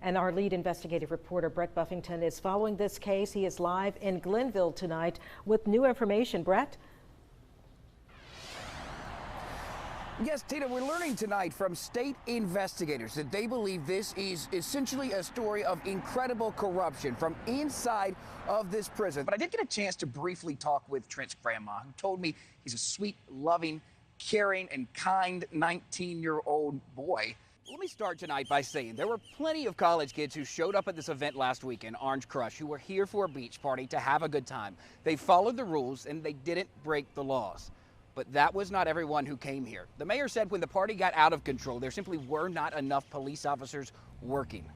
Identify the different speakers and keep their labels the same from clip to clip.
Speaker 1: And our lead investigative reporter, Brett Buffington, is following this case. He is live in Glenville tonight with new information. Brett?
Speaker 2: Yes, Tina, we're learning tonight from state investigators that they believe this is essentially a story of incredible corruption from inside of this prison. But I did get a chance to briefly talk with Trent's grandma, who told me he's a sweet, loving, caring, and kind 19-year-old boy. Let me start tonight by saying there were plenty of college kids who showed up at this event last week in Orange Crush who were here for a beach party to have a good time. They followed the rules and they didn't break the laws. But that was not everyone who came here. The mayor said when the party got out of control, there simply were not enough police officers working.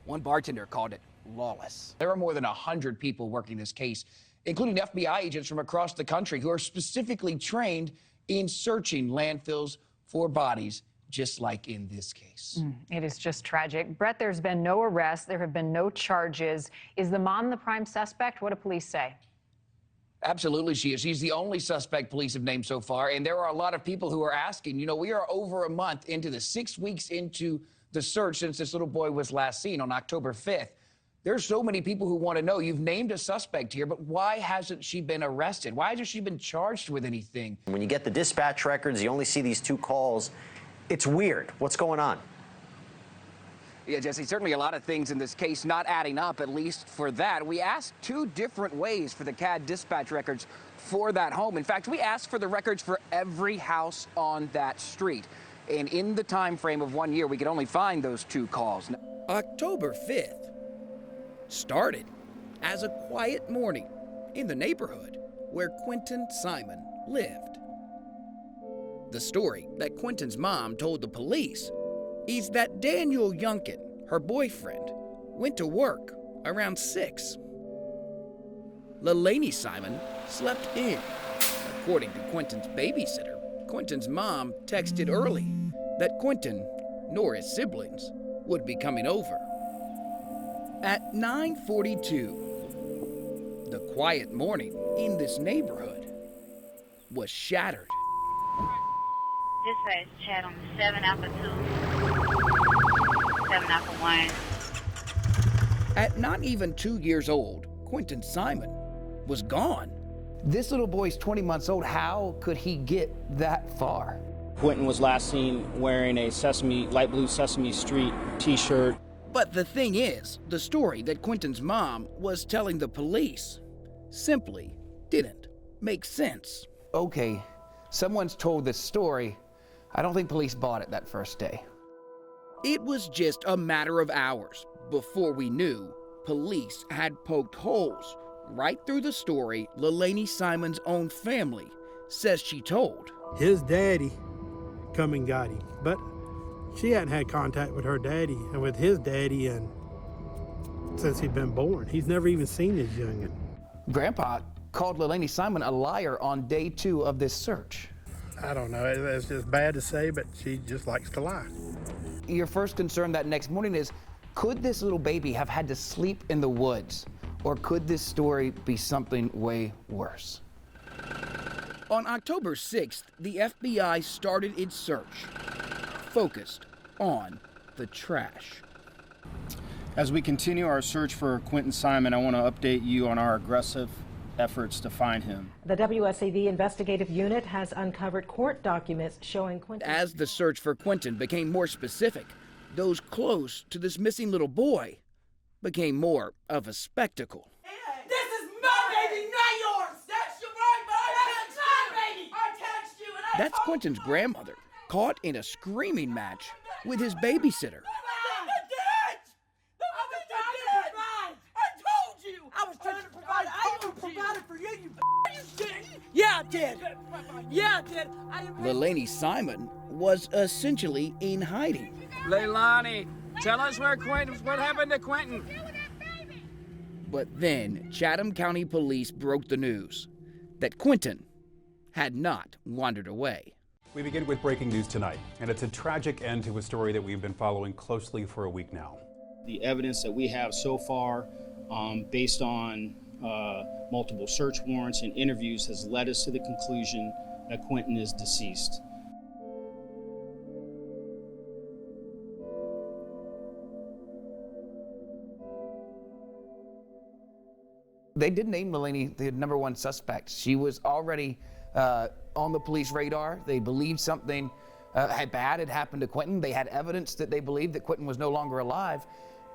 Speaker 2: One bartender called it lawless. There are more than 100 people working this case, including FBI agents from across the country who are specifically trained in searching landfills for bodies, just like in this case.
Speaker 3: It is just tragic. Brett, there's been no arrests. There have been no charges. Is the mom the prime suspect? What do police say?
Speaker 2: Absolutely, she is. She's the only suspect police have named so far. And there are a lot of people who are asking, you know, we are over a month into the 6 weeks into the search since this little boy was last seen on October 5th. There's so many people who want to know, you've named a suspect here, but why hasn't she been arrested? Why hasn't she been charged with anything?
Speaker 4: When you get the dispatch records, you only see these 2 calls. It's weird. What's going on?
Speaker 2: Yeah, Jesse, certainly a lot of things in this case not adding up, at least for that. We asked 2 different ways for the CAD dispatch records for that home. In fact, we asked for the records for every house on that street. And in the time frame of 1 year, we could only find those 2 calls. October 5th started as a quiet morning in the neighborhood where Quentin Simon lived. The story that Quentin's mom told the police is that Daniel Youngkin, her boyfriend, went to work around 6. Leilani Simon slept in. According to Quentin's babysitter, Quentin's mom texted early that Quentin, nor his siblings, would be coming over. At 9:42, the quiet morning in this neighborhood was shattered.
Speaker 5: Dispatch chat on 7 Alpha 2, 7 Alpha 1.
Speaker 2: At not even 2 years old, Quentin Simon was gone. This little boy's 20 months old. How could he get that far?
Speaker 6: Quentin was last seen wearing a light blue Sesame Street t-shirt.
Speaker 2: But the thing is, the story that Quentin's mom was telling the police simply didn't make sense. Okay, someone's told this story. I don't think police bought it that first day. It was just a matter of hours before we knew police had poked holes right through the story Leilani Simon's own family says she told.
Speaker 7: His daddy come and got him, but she hadn't had contact with her daddy and with his daddy and since he'd been born. He's never even seen his youngin.
Speaker 2: Grandpa called Leilani Simon a liar on day 2 of this search.
Speaker 7: I don't know, it's just bad to say, but she just likes to lie.
Speaker 2: Your first concern that next morning is, could this little baby have had to sleep in the woods? Or could this story be something way worse? On October 6th, the FBI started its search, focused on the trash.
Speaker 6: As we continue our search for Quentin Simon, I want to update you on our aggressive efforts to find him.
Speaker 1: The WSAV investigative unit has uncovered court documents showing Quentin.
Speaker 2: As the search for Quentin became more specific, those close to this missing little boy became more of a spectacle.
Speaker 8: This is my baby, not yours! That's your right, but I touched my baby! I touched you and I
Speaker 2: That's Quentin's grandmother, caught in a screaming match with his babysitter.
Speaker 8: Yeah, I did. Yeah, I did.
Speaker 2: Leilani Simon was essentially in hiding.
Speaker 6: Leilani, tell us what happened to Quentin?
Speaker 2: But then Chatham County Police broke the news that Quentin had not wandered away.
Speaker 9: We begin with breaking news tonight, and it's a tragic end to a story that we've been following closely for a week now.
Speaker 6: The evidence that we have so far, based on multiple search warrants and interviews, has led us to the conclusion that Quentin is deceased.
Speaker 2: They did name Mulaney the #1 suspect. She was already on the police radar. They believed something bad had happened to Quentin. They had evidence that they believed that Quentin was no longer alive.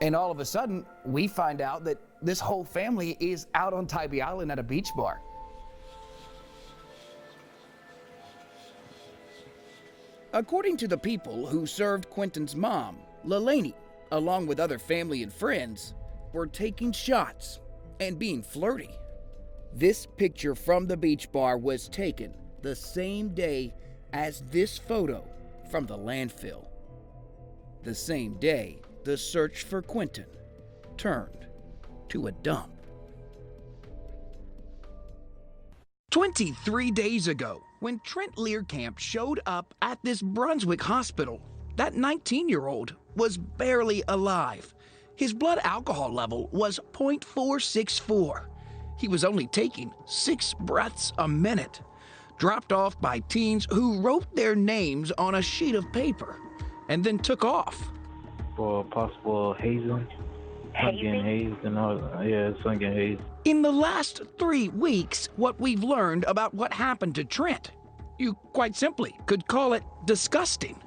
Speaker 2: And all of a sudden, we find out that this whole family is out on Tybee Island at a beach bar. According to the people who served Quentin's mom, Leilani, along with other family and friends, were taking shots and being flirty. This picture from the beach bar was taken the same day as this photo from the landfill. The same day the search for Quentin turned to a dump. 23 days ago, when Trent Learcamp showed up at this Brunswick hospital, that 19-year-old was barely alive. His blood alcohol level was 0.464. He was only taking 6 breaths a minute, dropped off by teens who wrote their names on a sheet of paper and then took off.
Speaker 10: For possible hazing. Son getting hazed and all. Yeah, son getting hazed.
Speaker 2: In the last 3 weeks, what we've learned about what happened to Trent, you quite simply could call it disgusting.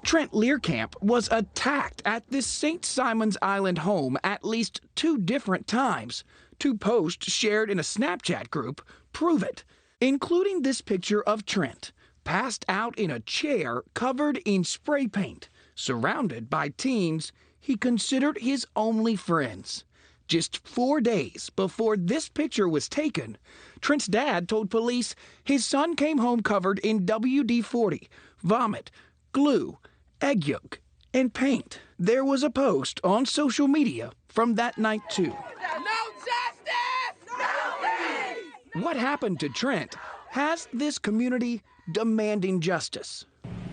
Speaker 2: Trent Learcamp was attacked at this St. Simon's Island home at least 2 different times. 2 posts shared in a Snapchat group prove it, including this picture of Trent, passed out in a chair covered in spray paint, surrounded by teens he considered his only friends. Just 4 days before this picture was taken, Trent's dad told police his son came home covered in WD-40, vomit, glue, egg yolk, and paint. There was a post on social media from that night too.
Speaker 8: No justice! No peace!
Speaker 2: What happened to Trent has this community demanding justice.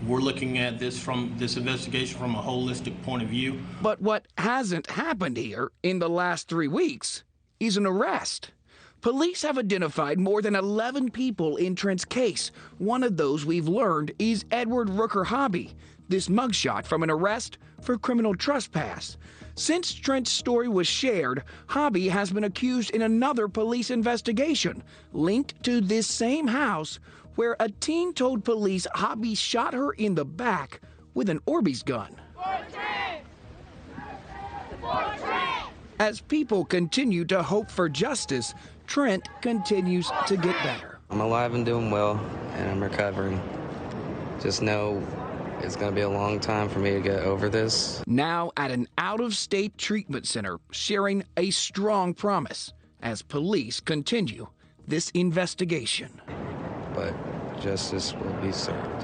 Speaker 11: We're looking at this investigation from a holistic point of view.
Speaker 2: But what hasn't happened here in the last 3 weeks is an arrest. Police have identified more than 11 people in Trent's case. One of those we've learned is Edward Rooker Hobby, this mugshot from an arrest for criminal trespass. Since Trent's story was shared, Hobby has been accused in another police investigation linked to this same house where a teen told police Hobby shot her in the back with an Orbeez gun. As people continue to hope for justice, Trent continues to get better.
Speaker 12: I'm alive and doing well, and I'm recovering. Just know it's going to be a long time for me to get over this.
Speaker 2: Now at an out-of-state treatment center, sharing a strong promise as police continue this investigation.
Speaker 12: But justice will be served.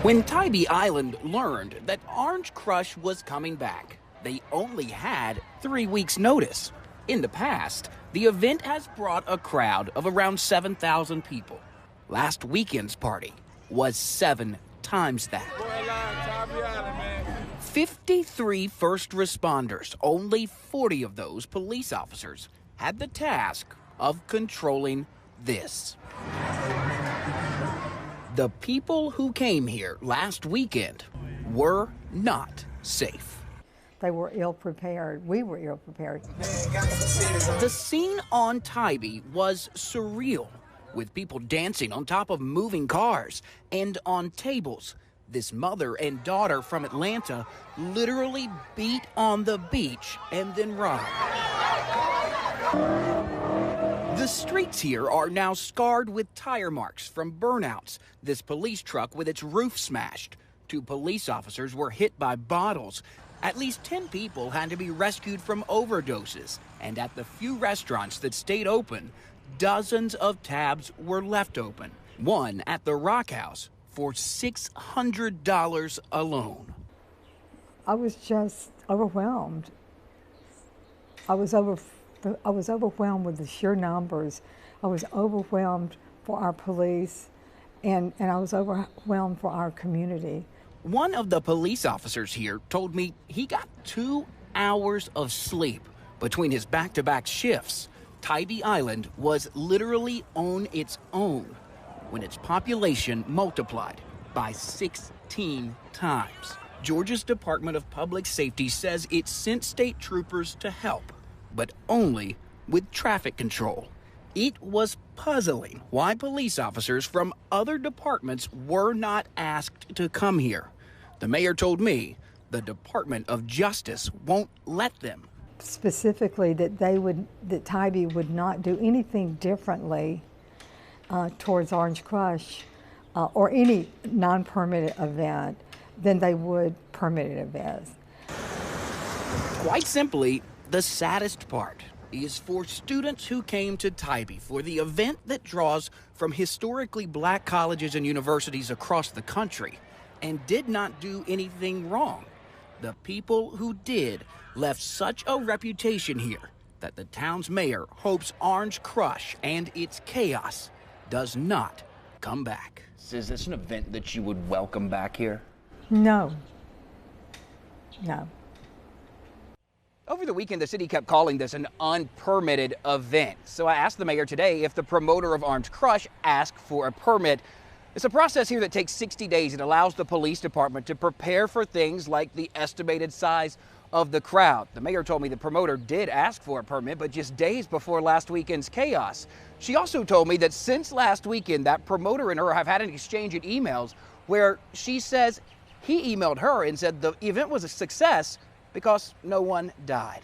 Speaker 2: When Tybee Island learned that Orange Crush was coming back, they only had 3 weeks' notice. In the past, the event has brought a crowd of around 7,000 people. Last weekend's party was 7 times that. 53 first responders, only 40 of those police officers, had the task of controlling this. The people who came here last weekend were not safe.
Speaker 13: They were ill-prepared. We were ill-prepared.
Speaker 2: The scene on Tybee was surreal, with people dancing on top of moving cars and on tables. This mother and daughter from Atlanta literally beat on the beach and then robbed. The streets here are now scarred with tire marks from burnouts. This police truck with its roof smashed. 2 police officers were hit by bottles. At least 10 people had to be rescued from overdoses. And at the few restaurants that stayed open, dozens of tabs were left open. One at the Rock House for $600 alone.
Speaker 13: I was just overwhelmed. I was overwhelmed with the sheer numbers. I was overwhelmed for our police, and I was overwhelmed for our community.
Speaker 2: One of the police officers here told me he got 2 hours of sleep between his back-to-back shifts. Tybee Island was literally on its own when its population multiplied by 16 times. Georgia's Department of Public Safety says it sent state troopers to help, but only with traffic control. It was puzzling why police officers from other departments were not asked to come here. The mayor told me the Department of Justice won't let them.
Speaker 13: Specifically that Tybee would not do anything differently towards Orange Crush or any non-permitted event than they would permitted events.
Speaker 2: Quite simply, the saddest part is for students who came to Tybee for the event that draws from historically black colleges and universities across the country and did not do anything wrong. The people who did left such a reputation here that the town's mayor hopes Orange Crush and its chaos does not come back.
Speaker 14: Is this an event that you would welcome back here?
Speaker 13: No. No.
Speaker 2: Over the weekend, the city kept calling this an unpermitted event. So I asked the mayor today if the promoter of Orange Crush asked for a permit. It's a process here that takes 60 days. It allows the police department to prepare for things like the estimated size of the crowd. The mayor told me the promoter did ask for a permit, but just days before last weekend's chaos. She also told me that since last weekend, that promoter and her have had an exchange in emails where she says he emailed her and said the event was a success because no one died.